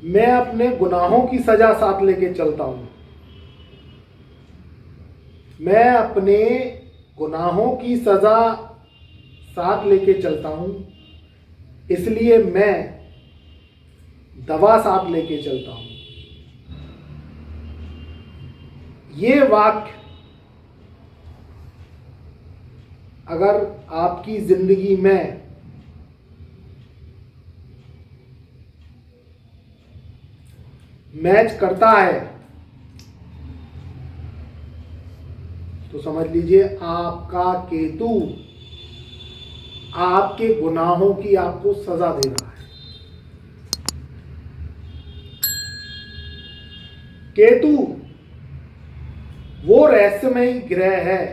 मैं अपने गुनाहों की सजा साथ लेके चलता हूं। मैं अपने गुनाहों की सजा साथ लेके चलता हूं, इसलिए मैं दवा साथ लेके चलता हूं। ये वाक्य अगर आपकी जिंदगी में मैच करता है तो समझ लीजिए आपका केतु आपके गुनाहों की आपको सजा दे रहा है। केतु वो रहस्यमय ग्रह है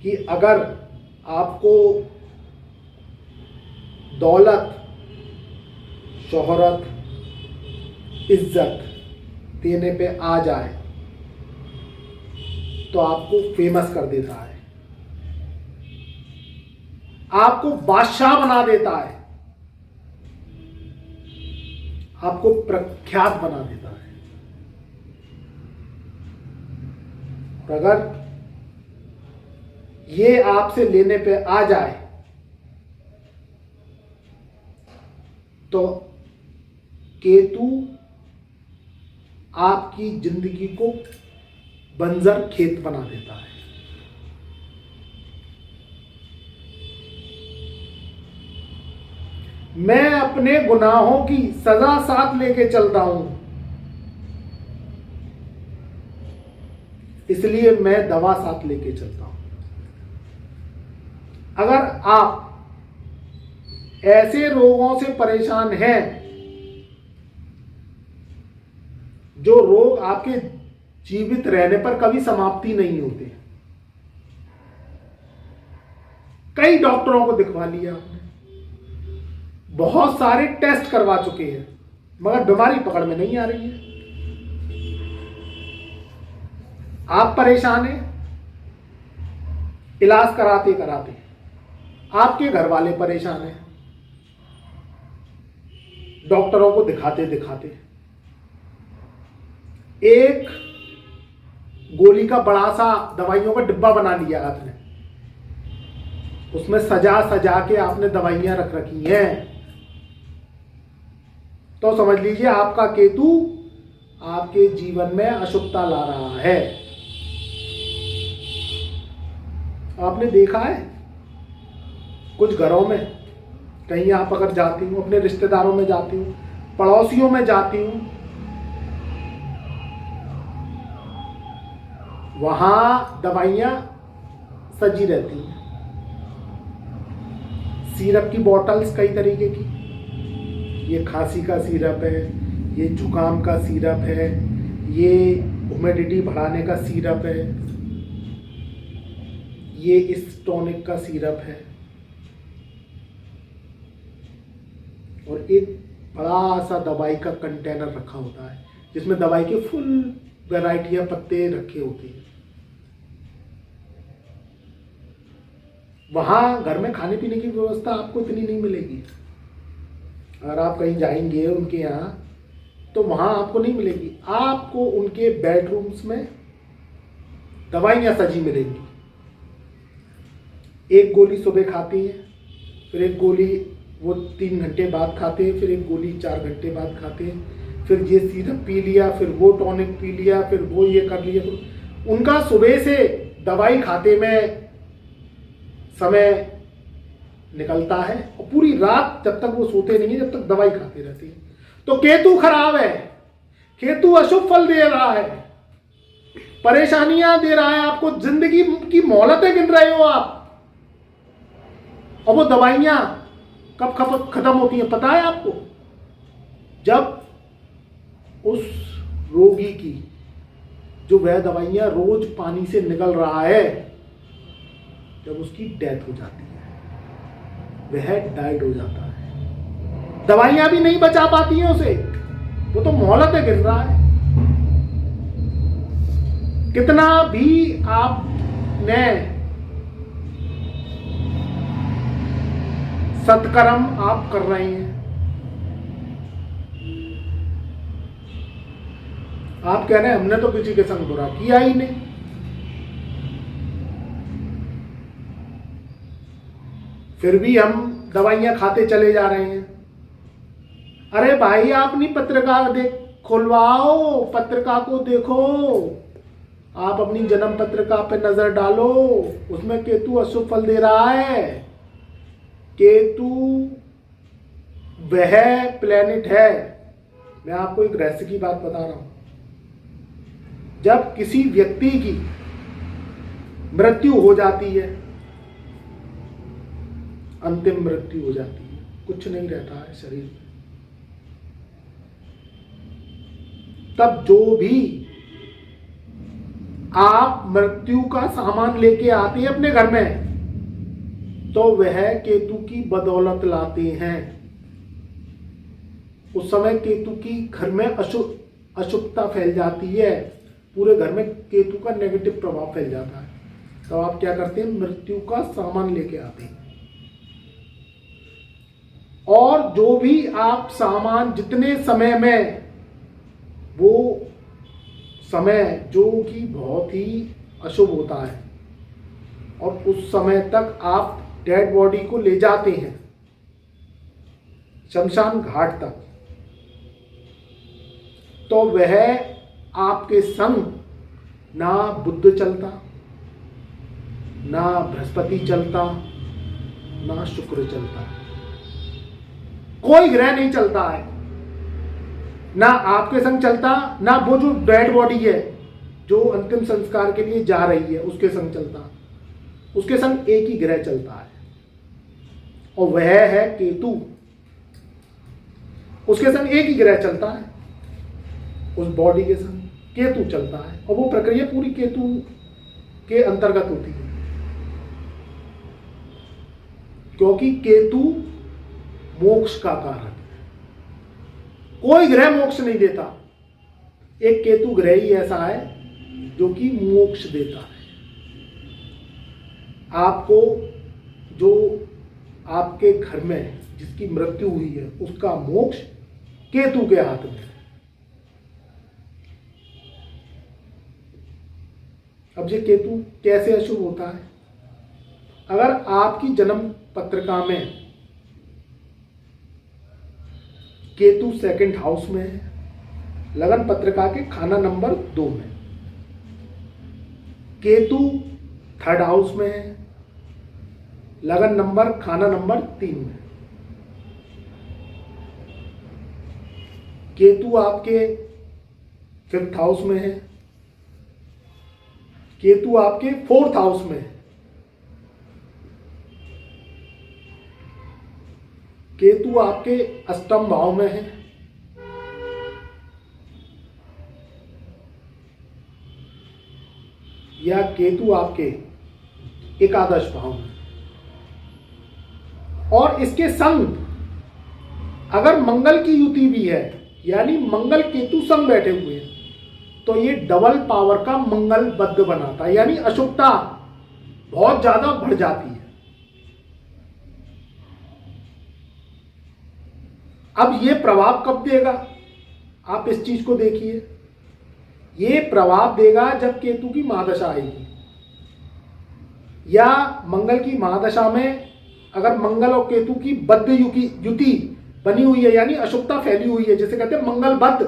कि अगर आपको दौलत, शोहरत, इज्जत देने पे आ जाए तो आपको फेमस कर देता है, आपको बादशाह बना देता है, आपको प्रख्यात बना देता है। और अगर ये आपसे लेने पे आ जाए तो केतु आपकी जिंदगी को बंजर खेत बना देता है। मैं अपने गुनाहों की सजा साथ लेके चलता हूं, इसलिए मैं दवा साथ लेके चलता हूं। अगर आप ऐसे रोगों से परेशान हैं जो रोग आपके जीवित रहने पर कभी समाप्ति नहीं होते, कई डॉक्टरों को दिखवा लिया आपने, बहुत सारे टेस्ट करवा चुके हैं, मगर बीमारी पकड़ में नहीं आ रही है। आप परेशान हैं, इलाज कराते कराते आपके घर वाले परेशान हैं, डॉक्टरों को दिखाते दिखाते एक गोली का बड़ा सा दवाइयों का डिब्बा बना लिया आपने, उसमें सजा सजा के आपने दवाइयां रख रखी हैं, तो समझ लीजिए आपका केतु आपके जीवन में अशुभता ला रहा है। आपने देखा है कुछ घरों में, कहीं आप अगर जाती हूँ, अपने रिश्तेदारों में जाती हूँ, पड़ोसियों में जाती हूँ, वहां दवाइयां सजी रहती हैं, सिरप की बॉटल्स कई तरीके की, ये खांसी का सिरप है, ये जुकाम का सिरप है, ये ह्यूमिडिटी बढ़ाने का सिरप है, ये इस टॉनिक का सिरप है, और एक बड़ा सा दवाई का कंटेनर रखा होता है जिसमें दवाई के फुल वैरायटी या पत्ते रखे होते हैं। वहां घर में खाने पीने की व्यवस्था आपको इतनी नहीं मिलेगी। अगर आप कहीं जाएंगे उनके यहाँ तो वहां आपको नहीं मिलेगी, आपको उनके बेडरूम्स में दवाइयां सजी मिलेंगी। एक गोली सुबह खाती हैं, फिर एक गोली वो 3 घंटे बाद खाते हैं, फिर एक गोली 4 घंटे बाद खाते हैं, फिर ये सिरप पी लिया, फिर वो टॉनिक पी लिया, फिर वो ये कर लिया। फिर उनका सुबह से दवाई खाते में समय निकलता है और पूरी रात जब तक वो सोते नहीं है, जब तक दवाई खाते रहते हैं। तो केतु खराब है, केतु अशुभ फल दे रहा है, परेशानियां दे रहा है, आपको जिंदगी की मोहलतें गिन रहे हो आप। और वो दवाइयां कब खत्म होती हैं पता है आपको? जब उस रोगी की जो वह दवाइयां रोज पानी से निकल रहा है, जब उसकी डेथ हो जाती है, वह डाइड हो जाता है, दवाइयां भी नहीं बचा पाती हैं उसे, वो तो मोहलतें गिन रहा है। कितना भी आपने सत्कर्म आप कर रहे हैं, आप कह रहे हैं हमने तो किसी के संग बुरा किया ही नहीं। फिर भी हम दवाइयां खाते चले जा रहे हैं। अरे भाई आप अपनी पत्रिका खुलवाओ, पत्रिका को देखो, आप अपनी जन्म पत्रिका पे नजर डालो, उसमें केतु अशुभ फल दे रहा है। केतु वह प्लेनेट है, मैं आपको एक रहस्य की बात बता रहा हूं, जब किसी व्यक्ति की मृत्यु हो जाती है, अंतिम मृत्यु हो जाती है, कुछ नहीं रहता है शरीर में, तब जो भी आप मृत्यु का सामान लेके आते हैं अपने घर में, तो वह केतु की बदौलत लाते हैं। उस समय केतु की घर में अशुभता फैल जाती है, पूरे घर में केतु का नेगेटिव प्रभाव फैल जाता है। तो आप क्या करते हैं, मृत्यु का सामान लेके आते हैं। और जो भी आप सामान जितने समय में, वो समय जो कि बहुत ही अशुभ होता है, और उस समय तक आप डेड बॉडी को ले जाते हैं शमशान घाट तक, तो वह आपके संग ना बुध चलता, ना बृहस्पति चलता, ना शुक्र चलता, कोई ग्रह नहीं चलता है, ना आपके संग चलता, ना वो जो डेड बॉडी है जो अंतिम संस्कार के लिए जा रही है उसके संग चलता। उसके संग एक ही ग्रह चलता है, और वह है केतु। उसके संग एक ही ग्रह चलता है, उस बॉडी के संग केतु चलता है, और वो प्रक्रिया पूरी केतु के अंतर्गत होती है, क्योंकि केतु मोक्ष का कारक है। कोई ग्रह मोक्ष नहीं देता, एक केतु ग्रह ही ऐसा है जो कि मोक्ष देता है आपको। जो आपके घर में जिसकी मृत्यु हुई है उसका मोक्ष केतु के हाथ में है। अब ये केतु कैसे अशुभ होता है, अगर आपकी जन्म पत्रिका में केतु सेकंड हाउस में है, लगन पत्रिका के खाना नंबर 2 में, केतु थर्ड हाउस में है, लगन नंबर खाना नंबर 3 में, केतु आपके 5th हाउस में है, केतु आपके 4th हाउस में है, केतु आपके 8म भाव में है, या केतु आपके 11 भाव में, और इसके संग अगर मंगल की युति भी है, यानी मंगल केतु संग बैठे हुए हैं, तो ये डबल पावर का मंगल बद्ध बनाता है, यानी अशुभता बहुत ज्यादा बढ़ जाती है। अब ये प्रभाव कब देगा, आप इस चीज को देखिए, ये प्रभाव देगा जब केतु की महादशा आएगी, या मंगल की महादशा में अगर मंगल और केतु की बद्ध युति बनी हुई है, यानी अशुभता फैली हुई है, जिसे कहते हैं मंगल बद्ध,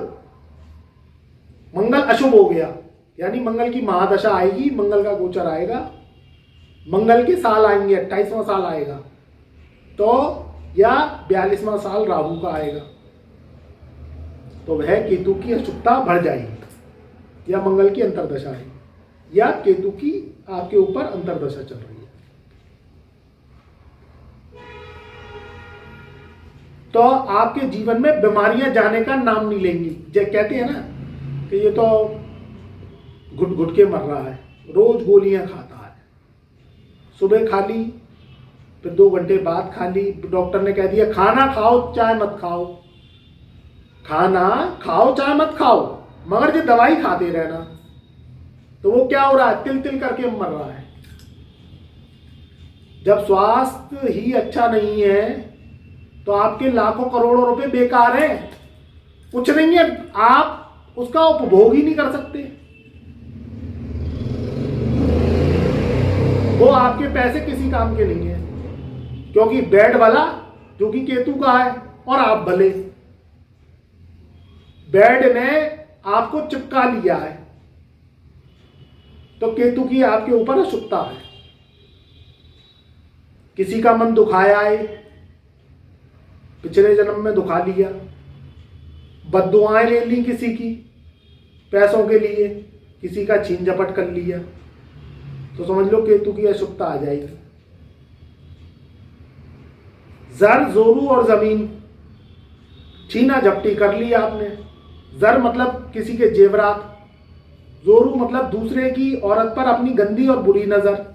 मंगल अशुभ हो गया, यानी मंगल की महादशा आएगी, मंगल का गोचर आएगा, मंगल के साल आएंगे, 28वां साल आएगा, तो या 42वां साल राहु का आएगा, तो वह केतु की अशुभता बढ़ जाएगी, या मंगल की अंतर्दशा है, या केतु की आपके ऊपर अंतर्दशा चल रही है। तो आपके जीवन में बीमारियां जाने का नाम नहीं लेंगी। जब कहते हैं ना कि ये तो घुट घुट के मर रहा है, रोज गोलियां खाता है, सुबह खा ली, फिर 2 घंटे बाद खा ली, डॉक्टर ने कह दिया खाना खाओ चाय मत खाओ, खाना खाओ चाय मत खाओ, मगर जो दवाई खाते रहना, तो वो क्या हो रहा है, तिल तिल करके मर रहा है। जब स्वास्थ्य ही अच्छा नहीं है तो आपके लाखों करोड़ों रुपए बेकार हैं, कुछ नहीं है। आप उसका उपभोग ही नहीं कर सकते। वो आपके पैसे किसी काम के नहीं है, क्योंकि बेड भला जो कि केतु का है और आप भले। बेड ने आपको चिपका लिया है, तो केतु की आपके ऊपर अशुभता है। किसी का मन दुखाया है, पिछले जन्म में दुखा लिया, बद्दुआएं ले ली किसी की पैसों के लिए, किसी का छीन झपट कर लिया, तो समझ लो केतु की अशुभता आ जाएगी। जर, जोरू और जमीन छीना झपटी कर ली आपने। जर मतलब किसी के जेवरात, जोरू मतलब दूसरे की औरत पर अपनी गंदी और बुरी नजर,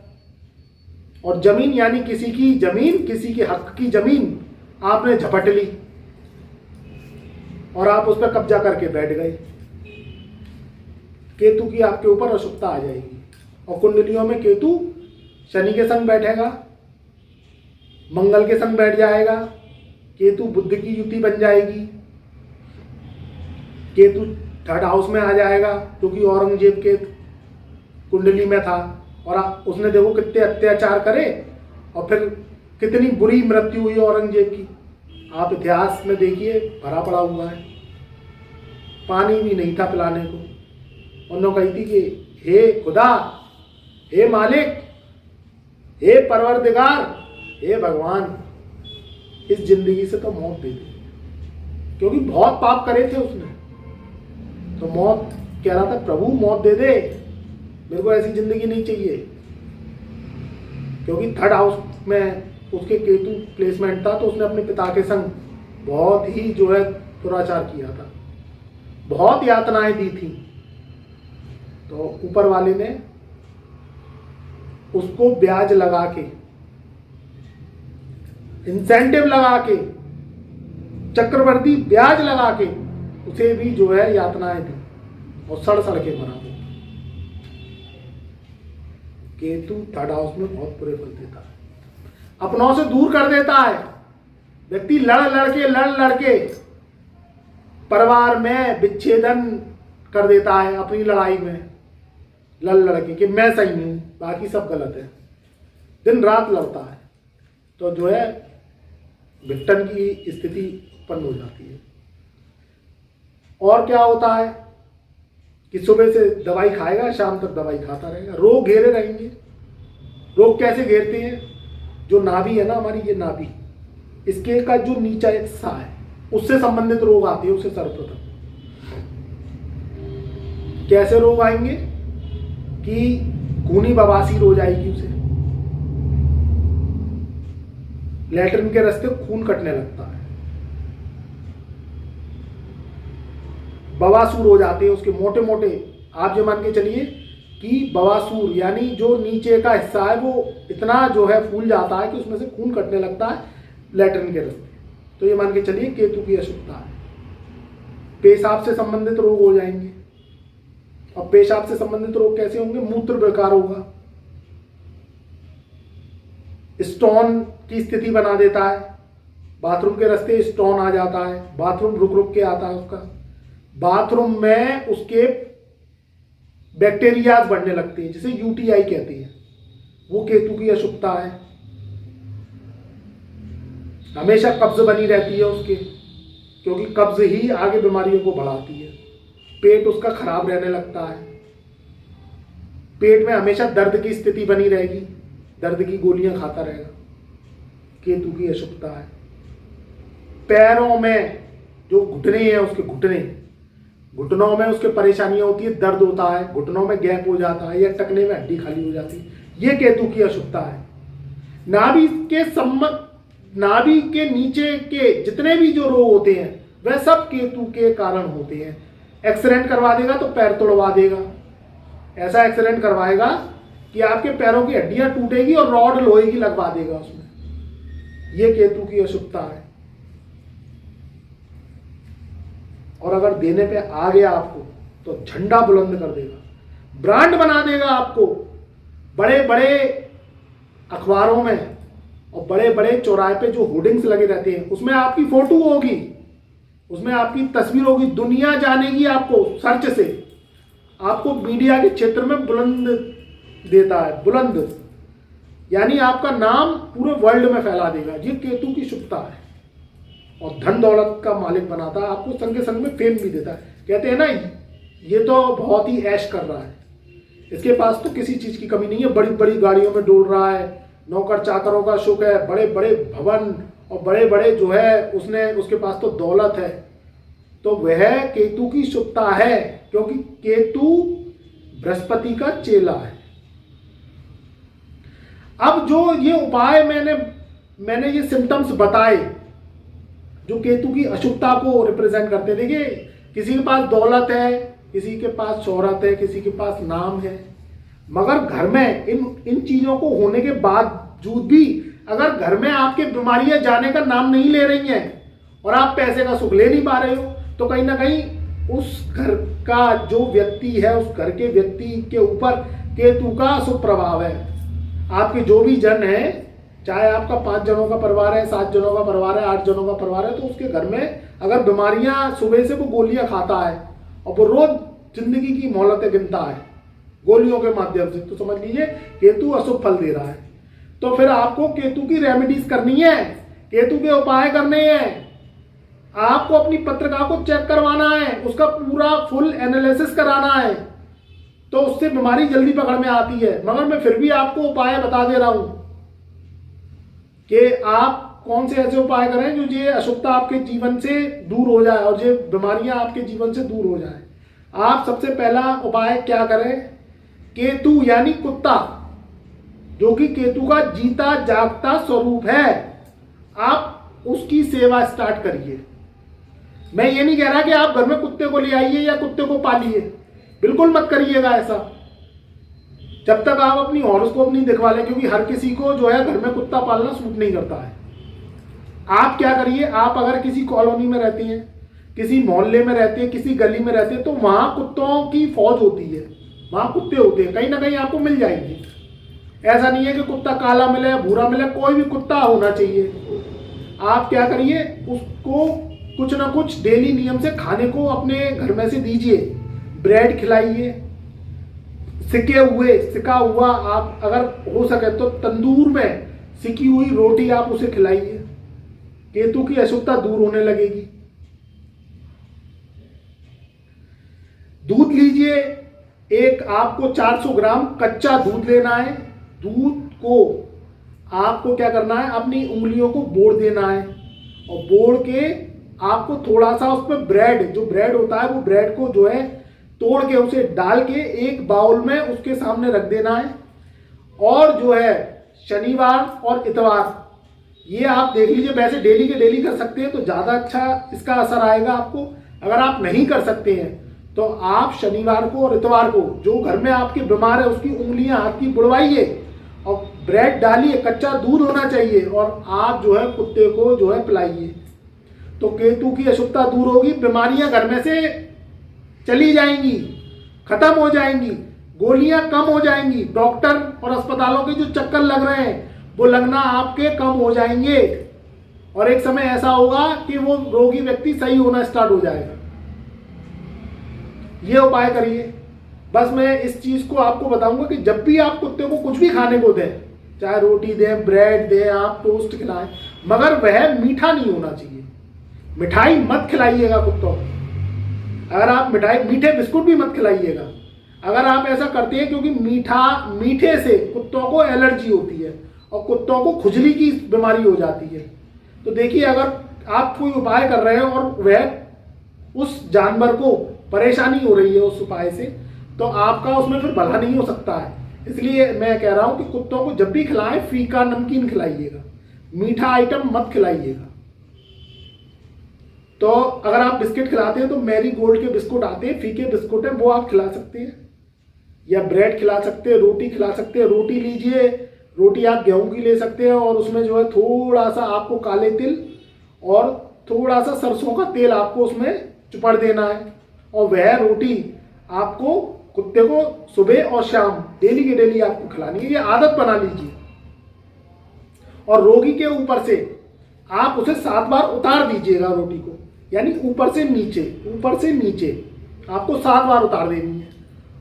और जमीन यानी किसी की जमीन, किसी के हक की जमीन आपने झपट ली और आप उस पर कब्जा करके बैठ गए। केतु की आपके ऊपर अशुभता आ जाएगी। और कुंडलियों में केतु शनि के संग बैठेगा, मंगल के संग बैठ जाएगा, केतु बुध की युति बन जाएगी, केतु थर्ड हाउस में आ जाएगा, क्योंकि औरंगजेब के कुंडली में था और उसने देखो कितने अत्याचार करे और फिर कितनी बुरी मृत्यु हुई औरंगजेब की। आप इतिहास में देखिए, भरा पड़ा हुआ है, पानी भी नहीं था पिलाने को। उन्होंने कही थी कि हे खुदा, हे मालिक, हे परवरदिगार, हे भगवान, इस जिंदगी से तो मौत दे दी, क्योंकि बहुत पाप करे थे उसने। तो मौत कह रहा था, प्रभु मौत दे दे, मेरे को ऐसी जिंदगी नहीं चाहिए, क्योंकि थर्ड हाउस में उसके केतु प्लेसमेंट था। तो उसने अपने पिता के संग बहुत ही जो है दुराचार किया था, बहुत यातनाएं दी थी। तो ऊपर वाले ने उसको ब्याज लगा के, इंसेंटिव लगा के, चक्रवर्ती ब्याज लगा के उसे भी जो है यातनाएं दी और सड़ सड़ के मरा। केतु थर्ड हाउस में बहुत बुरे फल देता है, अपनों से दूर कर देता है। व्यक्ति लड़ लड़के परिवार में विच्छेदन कर देता है अपनी लड़ाई में, लड़ लड़के कि मैं सही हूं, बाकी सब गलत है, दिन रात लड़ता है। तो जो है विघटन की स्थिति उत्पन्न हो जाती है। और क्या होता है कि सुबह से दवाई खाएगा, शाम तक दवाई खाता रहेगा, रोग घेरे रहेंगे। रोग कैसे घेरते हैं? जो नाभि है ना हमारी, ये नाभि, इसके का जो नीचा हिस्सा है उससे संबंधित रोग आते हैं। उसे सर्वप्रथम कैसे रोग आएंगे कि खूनी बवासीर हो जाएगी, उसे लैट्रिन के रास्ते खून कटने लगता है, बवासूर हो जाते हैं उसके मोटे मोटे। आप जो मान के चलिए कि बवासूर यानी जो नीचे का हिस्सा है वो इतना जो है फूल जाता है कि उसमें से खून कटने लगता है लैट्रिन के रास्ते। तो ये मान के चलिए केतु की अशुभता है। पेशाब से संबंधित रोग हो जाएंगे। अब पेशाब से संबंधित रोग कैसे होंगे? मूत्र बेकार होगा, स्टोन की स्थिति बना देता है, बाथरूम के रास्ते स्टोन आ जाता है, बाथरूम रुक रुक के आता है उसका, बाथरूम में उसके बैक्टीरियाज बढ़ने लगते हैं जिसे यूटीआई कहते हैं, वो केतु की अशुभता है। हमेशा कब्ज बनी रहती है उसके, क्योंकि कब्ज ही आगे बीमारियों को बढ़ाती है। पेट उसका खराब रहने लगता है, पेट में हमेशा दर्द की स्थिति बनी रहेगी, दर्द की गोलियां खाता रहेगा, केतु की अशुभता है। पैरों में जो घुटने हैं उसके घुटनों में उसके परेशानियां होती है, दर्द होता है, घुटनों में गैप हो जाता है या टकने में हड्डी खाली हो जाती है, ये केतु की अशुभता है। नाभि के नीचे के जितने भी जो रोग होते हैं वह सब केतु के कारण होते हैं। एक्सीडेंट करवा देगा तो पैर तोड़वा देगा, ऐसा एक्सीडेंट करवाएगा कि आपके पैरों की हड्डियां टूटेगी और रॉड लोहे की लगवा देगा उसमें, ये केतु की अशुभता है। और अगर देने पे आ गया आपको तो झंडा बुलंद कर देगा, ब्रांड बना देगा आपको। बड़े बड़े अखबारों में और बड़े बड़े चौराहे पे जो होर्डिंग्स लगे रहते हैं उसमें आपकी फोटो होगी, उसमें आपकी तस्वीर होगी, दुनिया जानेगी आपको सर्च से, आपको मीडिया के क्षेत्र में बुलंद देता है, बुलंद, यानी आपका नाम पूरे वर्ल्ड में फैला देगा। ये केतु की शुभता है और धन दौलत का मालिक बनाता है, आपको संगे संग में फेम भी देता है। कहते हैं ना, ये तो बहुत ही ऐश कर रहा है, इसके पास तो किसी चीज की कमी नहीं है, बड़ी बड़ी गाड़ियों में डोल रहा है, नौकर चाकरों का सुख है, बड़े बड़े भवन और बड़े बड़े जो है उसके पास तो दौलत है। तो वह केतु की शुभता है, क्योंकि केतु बृहस्पति का चेला है। अब जो ये उपाय मैंने ये सिम्टम्स बताए जो केतु की अशुभता को रिप्रेजेंट करते। देखिए, किसी के पास दौलत है, किसी के पास शोहरत है, किसी के पास नाम है, मगर घर में इन चीजों को होने के बावजूद भी अगर घर में आपके बीमारियां जाने का नाम नहीं ले रही हैं और आप पैसे का सुख ले नहीं पा रहे हो, तो कहीं ना कहीं उस घर का जो व्यक्ति है, उस घर के व्यक्ति के ऊपर केतु का शुभ प्रभाव है। आपके जो भी जन है, चाहे आपका 5 जनों का परिवार है, 7 जनों का परिवार है, 8 जनों का परिवार है, तो उसके घर में अगर बीमारियां, सुबह से वो गोलियां खाता है और वो रोज जिंदगी की मोहलतें गिनता है गोलियों के माध्यम से, तो समझ लीजिए केतु अशुभ फल दे रहा है। तो फिर आपको केतु की रेमेडीज करनी है, केतु के उपाय करने हैं, आपको अपनी पत्रिका को चेक करवाना है, उसका पूरा फुल एनालिसिस कराना है, तो उससे बीमारी जल्दी पकड़ में आती है। मगर मैं फिर भी आपको उपाय बता दे रहा हूं कि आप कौन से ऐसे उपाय करें जो ये अशुभता आपके जीवन से दूर हो जाए और ये बीमारियां आपके जीवन से दूर हो जाए। आप सबसे पहला उपाय क्या करें, केतु यानी कुत्ता, जो कि केतु का जीता जागता स्वरूप है, आप उसकी सेवा स्टार्ट करिए। मैं ये नहीं कह रहा कि आप घर में कुत्ते को ले आइए या कुत्ते को पालिए, बिल्कुल मत करिएगा ऐसा, जब तक आप अपनी हॉरोस्कोप नहीं दिखवा लें, क्योंकि हर किसी को जो है घर में कुत्ता पालना सूट नहीं करता है। आप क्या करिए, आप अगर किसी कॉलोनी में रहती हैं, किसी मोहल्ले में रहते हैं, किसी गली में रहते हैं, तो वहां कुत्तों की फौज होती है, वहां कुत्ते होते हैं, कहीं ना कहीं आपको मिल जाएंगे। ऐसा नहीं है कि कुत्ता काला मिले या भूरा मिले, कोई भी कुत्ता होना चाहिए। आप क्या करिए, उसको कुछ ना कुछ डेली नियम से खाने को अपने घर में से दीजिए। ब्रेड खिलाइए, सिका हुआ आप अगर हो सके तो तंदूर में सिकी हुई रोटी आप उसे खिलाइए, केतु की अशुभता दूर होने लगेगी। दूध लीजिए, एक आपको 400 ग्राम कच्चा दूध लेना है। दूध को आपको क्या करना है, अपनी उंगलियों को बोड़ देना है और बोड़ के आपको थोड़ा सा उस पर ब्रेड, जो ब्रेड होता है, वो ब्रेड को जो है तोड़ के उसे डाल के एक बाउल में उसके सामने रख देना है। और जो है शनिवार और इतवार, ये आप देख लीजिए, वैसे डेली के डेली कर सकते हैं तो ज़्यादा अच्छा इसका असर आएगा आपको। अगर आप नहीं कर सकते हैं तो आप शनिवार को और इतवार को, जो घर में आपके बीमार है उसकी उंगलियां हाथ की बुड़वाइए और ब्रेड डालिए, कच्चा दूध होना चाहिए, और आप जो है कुत्ते को जो है पिलाइए। तो केतु की अशुभता दूर होगी, बीमारियां घर में से चली जाएंगी, खत्म हो जाएंगी, गोलियां कम हो जाएंगी, डॉक्टर और अस्पतालों के जो चक्कर लग रहे हैं वो लगना आपके कम हो जाएंगे, और एक समय ऐसा होगा कि वो रोगी व्यक्ति सही होना स्टार्ट हो जाएगा। ये उपाय करिए। बस मैं इस चीज को आपको बताऊंगा कि जब भी आप कुत्ते को कुछ भी खाने को दें, चाहे रोटी दें, ब्रेड दें, आप टोस्ट खिलाएं, मगर वह मीठा नहीं होना चाहिए। मिठाई मत खिलाइएगा कुत्तों को। अगर आप मीठे बिस्कुट भी मत खिलाइएगा अगर आप ऐसा करते हैं, क्योंकि मीठे से कुत्तों को एलर्जी होती है और कुत्तों को खुजली की बीमारी हो जाती है। तो देखिए, अगर आप कोई उपाय कर रहे हैं और वह उस जानवर को परेशानी हो रही है उस उपाय से, तो आपका उसमें फिर भला नहीं हो सकता है। इसलिए मैं कह रहा हूं कि कुत्तों को जब भी खिलाएं, फीका नमकीन खिलाइएगा, मीठा आइटम मत खिलाइएगा। तो अगर आप बिस्किट खिलाते हैं तो मैरी गोल्ड के बिस्कुट आते हैं, फीके बिस्कुट हैं, वो आप खिला सकते हैं, या ब्रेड खिला सकते हैं, रोटी खिला सकते हैं। रोटी लीजिए, रोटी आप गेहूं की ले सकते हैं और उसमें जो है थोड़ा सा आपको काले तिल और थोड़ा सा सरसों का तेल आपको उसमें चुपड़ देना है, और वह रोटी आपको कुत्ते को सुबह और शाम डेली के डेली आपको खिलानी है। ये आदत बना लीजिए, और रोगी के ऊपर से आप उसे 7 बार उतार दीजिएगा रोटी को। यानी ऊपर से नीचे आपको 7 बार उतार देनी है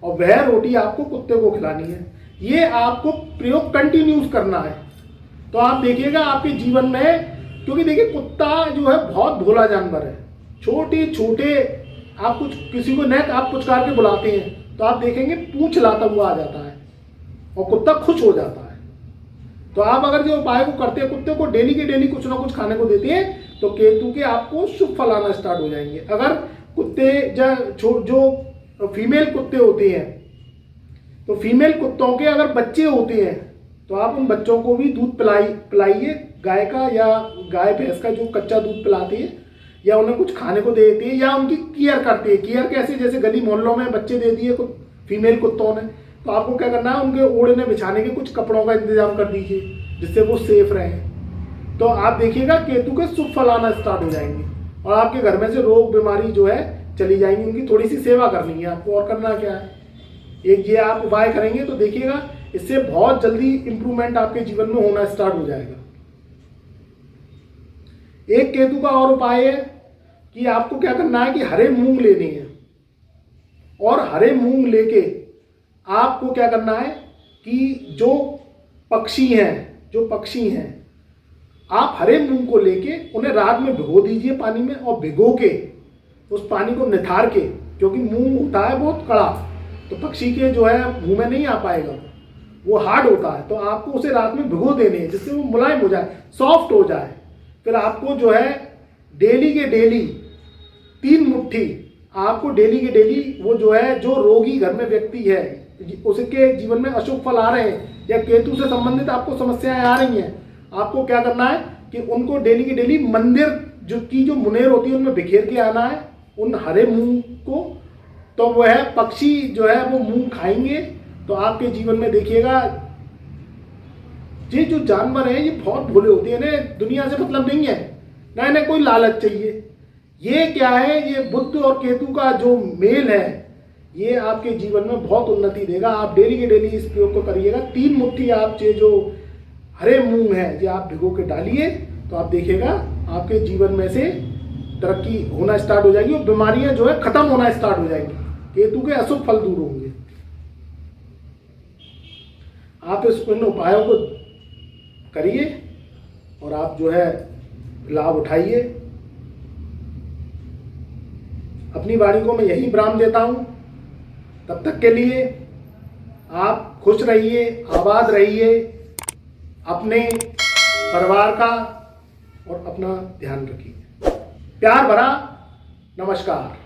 और वह रोटी आपको कुत्ते को खिलानी है। ये आपको प्रयोग कंटिन्यूस करना है। तो आप देखिएगा आपके जीवन में, क्योंकि देखिए कुत्ता जो है बहुत भोला जानवर है। छोटे छोटे आप कुछ किसी को नेक आप पुचकार के बुलाते हैं तो आप देखेंगे पूंछ लाता हुआ आ जाता है और कुत्ता खुश हो जाता है। तो आप अगर जो उपाय को करते हैं, कुत्ते को डेली के डेली कुछ ना कुछ खाने को देते हैं, तो केतु के आपको शुभ फल आना स्टार्ट हो जाएंगे। अगर कुत्ते जो फीमेल कुत्ते होते हैं, तो फीमेल कुत्तों के अगर बच्चे होते हैं तो आप उन बच्चों को भी दूध पिलाइए, गाय का या गाय भैंस का जो कच्चा दूध पिलाते हैं या उन्हें कुछ खाने को देते हैं या उनकी केयर करते हैं। केयर कैसे, जैसे गली मोहल्लों में बच्चे दे दिए फीमेल कुत्तों ने, तो आपको क्या करना है, उनके ओढ़ने बिछाने के कुछ कपड़ों का इंतजाम कर दीजिए जिससे वो सेफ रहें। तो आप देखिएगा केतु के शुभ फल आना स्टार्ट हो जाएंगे और आपके घर में से रोग बीमारी जो है चली जाएंगी। उनकी थोड़ी सी सेवा करनी है आपको, और करना क्या है, एक ये आप उपाय करेंगे तो देखिएगा इससे बहुत जल्दी इंप्रूवमेंट आपके जीवन में होना स्टार्ट हो जाएगा। एक केतु का और उपाय है कि आपको क्या करना है कि हरे मूंग लेने हैं और हरे मूंग लेके आपको क्या करना है कि जो पक्षी हैं आप हरे मूंग को लेके उन्हें रात में भिगो दीजिए पानी में, और भिगो के उस पानी को निथार के, क्योंकि मूंग होता है बहुत कड़ा तो पक्षी के जो है मुंह में नहीं आ पाएगा, वो हार्ड होता है। तो आपको उसे रात में भिगो देने हैं जिससे वो मुलायम हो जाए, सॉफ्ट हो जाए। फिर आपको जो है डेली के डेली 3 मुट्ठी आपको डेली के डेली वो जो है, जो रोगी घर में व्यक्ति है उसके जीवन में अशुभ फल आ रहे हैं या केतु से संबंधित आपको समस्याएं आ रही हैं, आपको क्या करना है कि उनको डेली के डेली मंदिर जो मुनेर होती है उनमें बिखेर के आना है उन हरे मूंग को। तो वह पक्षी जो है वो मूंग खाएंगे तो आपके जीवन में देखिएगा, ये जो जानवर है ये बहुत भोले होते हैं, इन्हें दुनिया से मतलब नहीं है, ना इन्हें कोई लालच चाहिए। ये क्या है, ये बुध और केतु का जो मेल है ये आपके जीवन में बहुत उन्नति देगा। आप डेली के डेली इस प्रयोग को करिएगा। 3 मुट्ठी आप जो हरे मूंग है ये आप भिगो के डालिए तो आप देखिएगा आपके जीवन में से तरक्की होना स्टार्ट हो जाएगी और बीमारियां जो है खत्म होना स्टार्ट हो जाएंगी, केतु के अशुभ फल दूर होंगे। आप इन उपायों को करिए और आप जो है लाभ उठाइए। अपनी वाणी को मैं यही विराम देता हूं। तब तक के लिए आप खुश रहिए, आबाद रहिए, अपने परिवार का और अपना ध्यान रखिए। प्यार भरा नमस्कार।